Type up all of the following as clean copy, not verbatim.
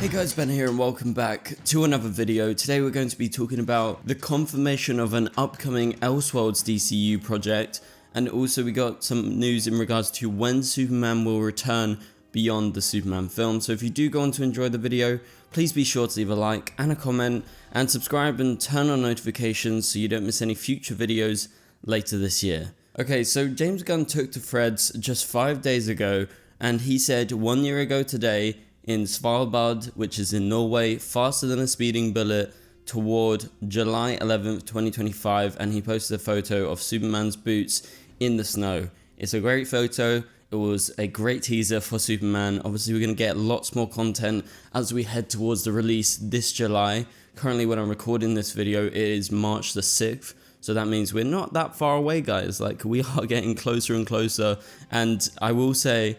Hey guys, Ben here and welcome back to another video. Today we're going to be talking about the confirmation of an upcoming Elseworlds DCU project, and also we got some news in regards to when Superman will return beyond the Superman film. So if you do go on to enjoy the video, please be sure to leave a like and a comment and subscribe and turn on notifications so you don't miss any future videos later this year. Okay, so James Gunn took to threads just 5 days ago and he said 1 year ago today, in Svalbard, which is in Norway, faster than a speeding bullet toward July 11th, 2025, and he posted a photo of Superman's boots in the snow. It's a great photo. It was a great teaser for Superman. Obviously, we're going to get lots more content as we head towards the release this July. Currently, when I'm recording this video, it is March the 6th. So that means we're not that far away, guys. Like, we are getting closer and closer. And I will say,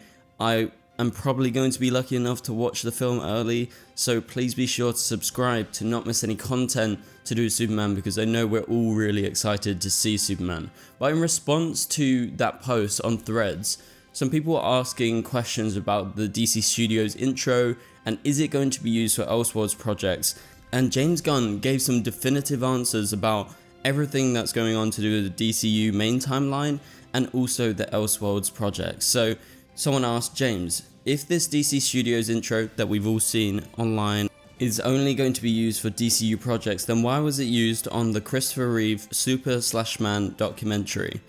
I'm probably going to be lucky enough to watch the film early, so please be sure to subscribe to not miss any content to do with Superman, because I know we're all really excited to see Superman. But in response to that post on Threads, some people were asking questions about the DC Studios intro and is it going to be used for Elseworlds projects, and James Gunn gave some definitive answers about everything that's going on to do with the DCU main timeline and also the Elseworlds projects. So someone asked, James, if this DC Studios intro that we've all seen online is only going to be used for DCU projects, then why was it used on the Christopher Reeve Super/Man documentary?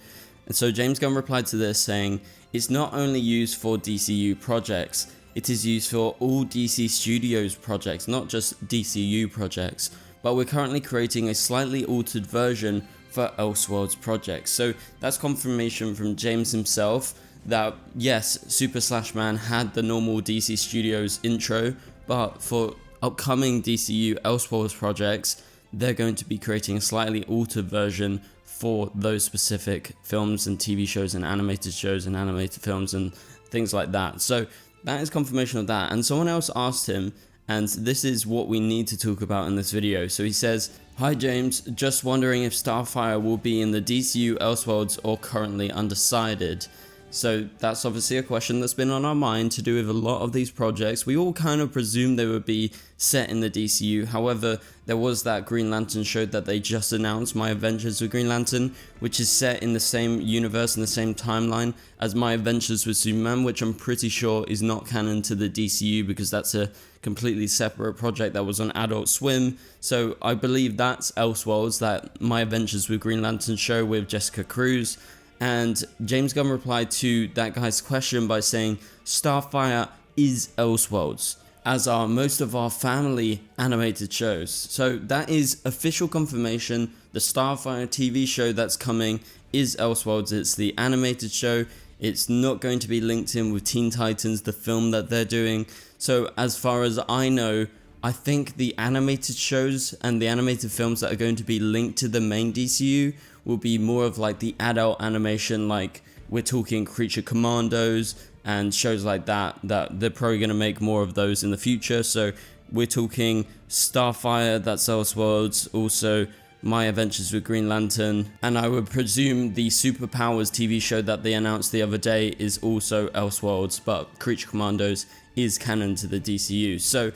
And so James Gunn replied to this saying, it's not only used for DCU projects, it is used for all DC Studios projects, not just DCU projects, but we're currently creating a slightly altered version for Elseworlds projects. So that's confirmation from James himself that yes, Super/Man had the normal DC Studios intro, but for upcoming DCU Elseworlds projects, they're going to be creating a slightly altered version for those specific films and TV shows and animated films and things like that. So that is confirmation of that. And someone else asked him, and this is what we need to talk about in this video. So he says, hi James, just wondering if Starfire will be in the DCU Elseworlds or currently undecided. So that's obviously a question that's been on our mind to do with a lot of these projects. We all kind of presumed they would be set in the DCU. However, there was that Green Lantern show that they just announced, My Adventures with Green Lantern, which is set in the same universe and the same timeline as My Adventures with Superman, which I'm pretty sure is not canon to the DCU because that's a completely separate project that was on Adult Swim. So I believe that's Elseworlds, that My Adventures with Green Lantern show with Jessica Cruz. And James Gunn replied to that guy's question by saying, Starfire is Elseworlds, as are most of our family animated shows. So that is official confirmation. The Starfire TV show that's coming is Elseworlds. It's the animated show. It's not going to be linked in with Teen Titans, the film that they're doing. So as far as I know, I think the animated shows and the animated films that are going to be linked to the main DCU will be more of like the adult animation, like we're talking Creature Commandos and shows like that they're probably going to make more of those in the future. So we're talking Starfire, that's Elseworlds, also My Adventures with Green Lantern, and I would presume the Superpowers TV show that they announced the other day is also Elseworlds, but Creature Commandos is canon to the DCU. So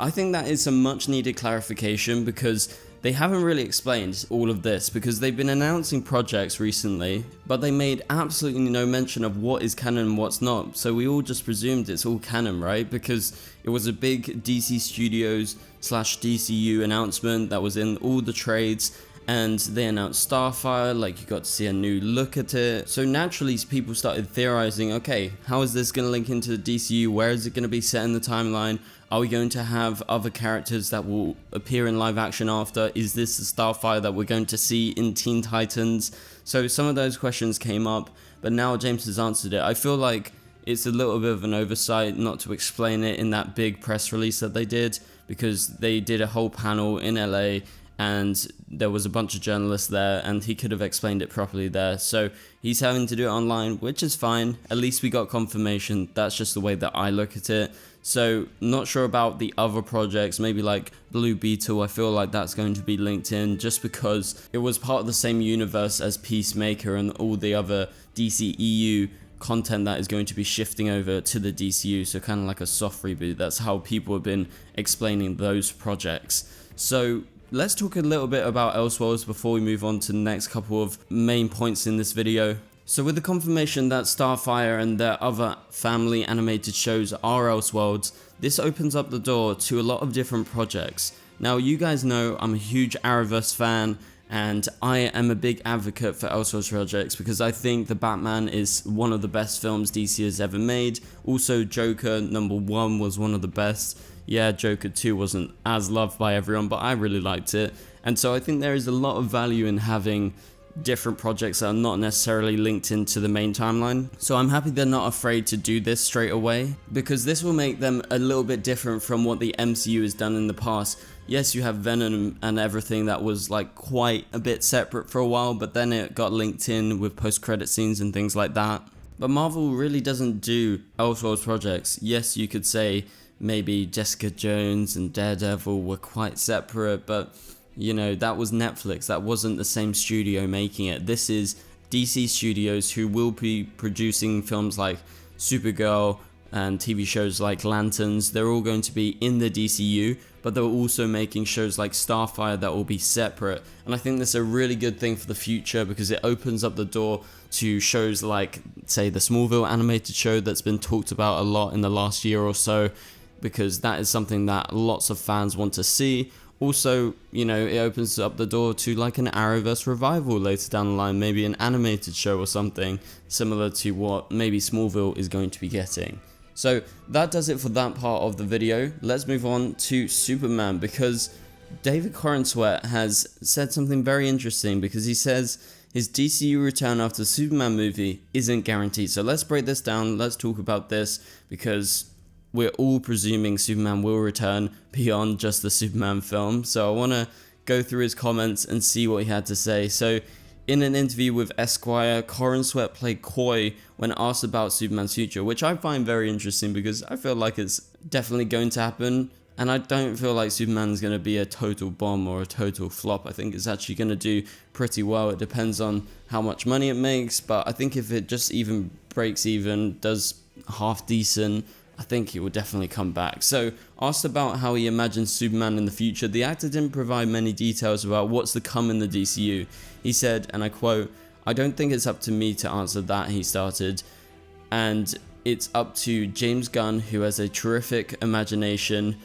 I think that is some much needed clarification, because they haven't really explained all of this, because they've been announcing projects recently, but they made absolutely no mention of what is canon and what's not. So we all just presumed it's all canon, right? Because it was a big DC Studios / DCU announcement that was in all the trades, and they announced Starfire, like you got to see a new look at it. So naturally people started theorizing, okay, how is this going to link into the DCU? Where is it going to be set in the timeline? Are we going to have other characters that will appear in live action after? Is this the Starfire that we're going to see in Teen Titans? So some of those questions came up, but now James has answered it. I feel like it's a little bit of an oversight not to explain it in that big press release that they did, because they did a whole panel in LA and there was a bunch of journalists there and he could have explained it properly there. So he's having to do it online, which is fine. At least we got confirmation. That's just the way that I look at it. So not sure about the other projects, maybe like Blue Beetle. I feel like that's going to be linked in just because it was part of the same universe as Peacemaker and all the other DCEU content that is going to be shifting over to the DCU, so kind of like a soft reboot. That's how people have been explaining those projects. So let's talk a little bit about Elseworlds before we move on to the next couple of main points in this video. So with the confirmation that Starfire and their other family animated shows are Elseworlds, this opens up the door to a lot of different projects. Now, you guys know I'm a huge Arrowverse fan, and I am a big advocate for Elseworlds projects because I think The Batman is one of the best films DC has ever made. Also, Joker #1 was one of the best. Yeah, Joker 2 wasn't as loved by everyone, but I really liked it. And so I think there is a lot of value in having different projects that are not necessarily linked into the main timeline. So I'm happy they're not afraid to do this straight away, because this will make them a little bit different from what the MCU has done in the past. Yes, you have Venom and everything that was like quite a bit separate for a while, but then it got linked in with post-credit scenes and things like that. But Marvel really doesn't do Elseworlds projects. Yes, you could say maybe Jessica Jones and Daredevil were quite separate, but you know, that was Netflix. That wasn't the same studio making it. This is DC Studios, who will be producing films like Supergirl and TV shows like Lanterns. They're all going to be in the DCU, but they're also making shows like Starfire that will be separate. And I think that's a really good thing for the future, because it opens up the door to shows like, say, the Smallville animated show that's been talked about a lot in the last year or so, because that is something that lots of fans want to see. Also, you know, it opens up the door to like an Arrowverse revival later down the line, maybe an animated show or something similar to what maybe Smallville is going to be getting. So that does it for that part of the video. Let's move on to Superman, because David Corenswet has said something very interesting, because he says his DCU return after the Superman movie isn't guaranteed. So let's break this down. Let's talk about this, because we're all presuming Superman will return beyond just the Superman film. So I want to go through his comments and see what he had to say. So in an interview with Esquire, Corenswet played coy when asked about Superman's future, which I find very interesting, because I feel like it's definitely going to happen. And I don't feel like Superman's going to be a total bomb or a total flop. I think it's actually going to do pretty well. It depends on how much money it makes. But I think if it just even breaks even, does half decent, I think he will definitely come back. So, asked about how he imagines Superman in the future, the actor didn't provide many details about what's to come in the DCU. He said, and I quote, "I don't think it's up to me to answer that," he started, "and it's up to James Gunn, who has a terrific imagination.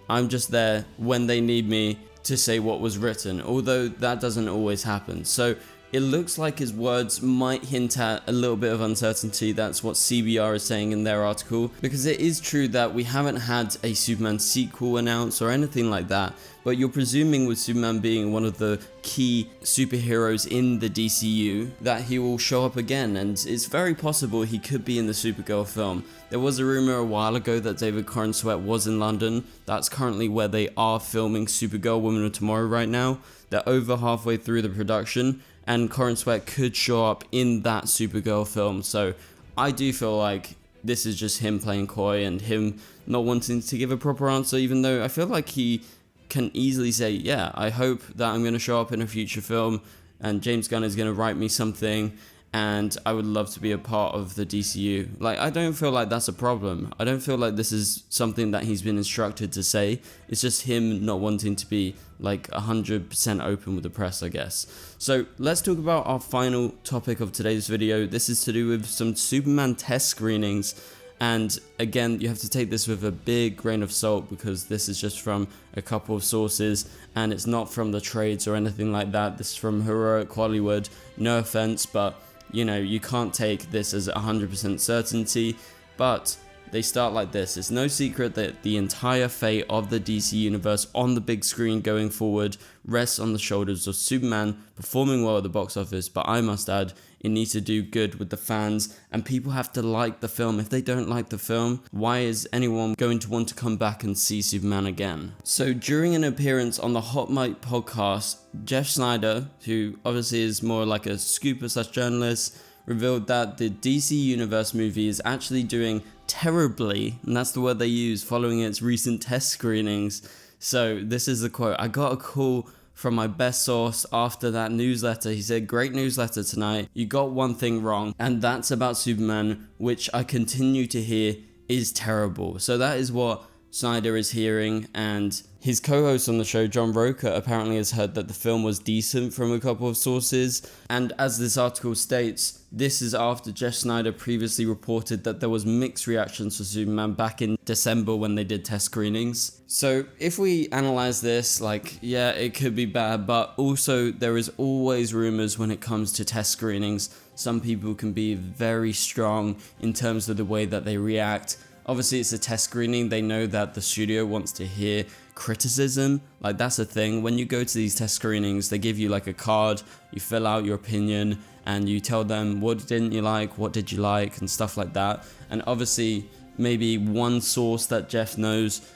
I'm just there when they need me to say what was written," although that doesn't always happen. So it looks like his words might hint at a little bit of uncertainty. That's what CBR is saying in their article, because it is true that we haven't had a Superman sequel announced or anything like that, but you're presuming with Superman being one of the key superheroes in the DCU that he will show up again, and it's very possible he could be in the Supergirl film. There was a rumor a while ago that David Corenswet was in London. That's currently where they are filming Supergirl Woman of Tomorrow right now. They're over halfway through the production, and Corenswet could show up in that Supergirl film. So I do feel like this is just him playing coy and him not wanting to give a proper answer, even though I feel like he can easily say, yeah, I hope that I'm going to show up in a future film and James Gunn is going to write me something and I would love to be a part of the DCU. Like, I don't feel like that's a problem. I don't feel like this is something that he's been instructed to say. It's just him not wanting to be like 100% open with the press, I guess. So let's talk about our final topic of today's video. This is to do with some Superman test screenings. And again, you have to take this with a big grain of salt, because this is just from a couple of sources and it's not from the trades or anything like that. This is from Heroic Hollywood. No offense, but you know, you can't take this as 100% certainty, but they start like this. It's no secret that the entire fate of the DC universe on the big screen going forward rests on the shoulders of Superman performing well at the box office, but I must add, it needs to do good with the fans, and people have to like the film. If they don't like the film, why is anyone going to want to come back and see Superman again? So during an appearance on the Hot Mic podcast, Jeff Snyder, who obviously is more like a scooper / journalist, revealed that the DC Universe movie is actually doing terribly, and that's the word they use, following its recent test screenings. So this is the quote: "I got a call from my best source after that newsletter. He said, great newsletter tonight. You got one thing wrong, and that's about Superman, which I continue to hear is terrible. So that is what Snyder is hearing, and his co-host on the show, John Roca, apparently has heard that the film was decent from a couple of sources. And as this article states, this is after Jeff Snyder previously reported that there was mixed reactions for Superman back in December when they did test screenings. So if we analyze this, like, yeah, it could be bad, but also there is always rumors when it comes to test screenings. Some people can be very strong in terms of the way that they react. Obviously, it's a test screening. They know that the studio wants to hear criticism. Like, that's a thing. When you go to these test screenings, they give you like a card, you fill out your opinion, and you tell them what didn't you like, what did you like, and stuff like that. And obviously, maybe one source that Jeff knows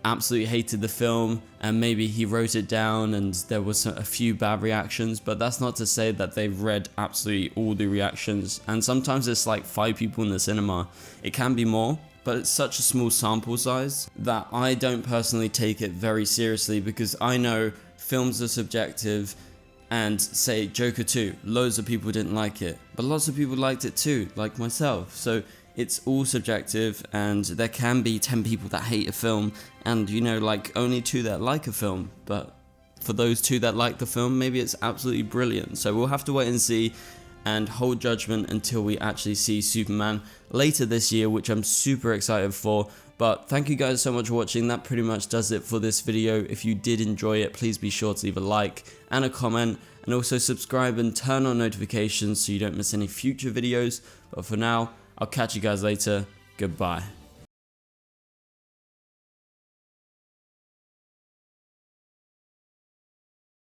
absolutely hated the film, and maybe he wrote it down and there was a few bad reactions, but that's not to say that they've read absolutely all the reactions. And sometimes it's like 5 people in the cinema. It can be more, but it's such a small sample size that I don't personally take it very seriously, because I know films are subjective, and say Joker 2, loads of people didn't like it, but lots of people liked it too, like myself. So it's all subjective, and there can be 10 people that hate a film, and you know, like only 2 that like a film, but for those 2 that like the film, maybe it's absolutely brilliant. So we'll have to wait and see and hold judgment until we actually see Superman later this year, which I'm super excited for. But thank you guys so much for watching. That pretty much does it for this video. If you did enjoy it, please be sure to leave a like and a comment, and also subscribe and turn on notifications so you don't miss any future videos. But for now, I'll catch you guys later. Goodbye.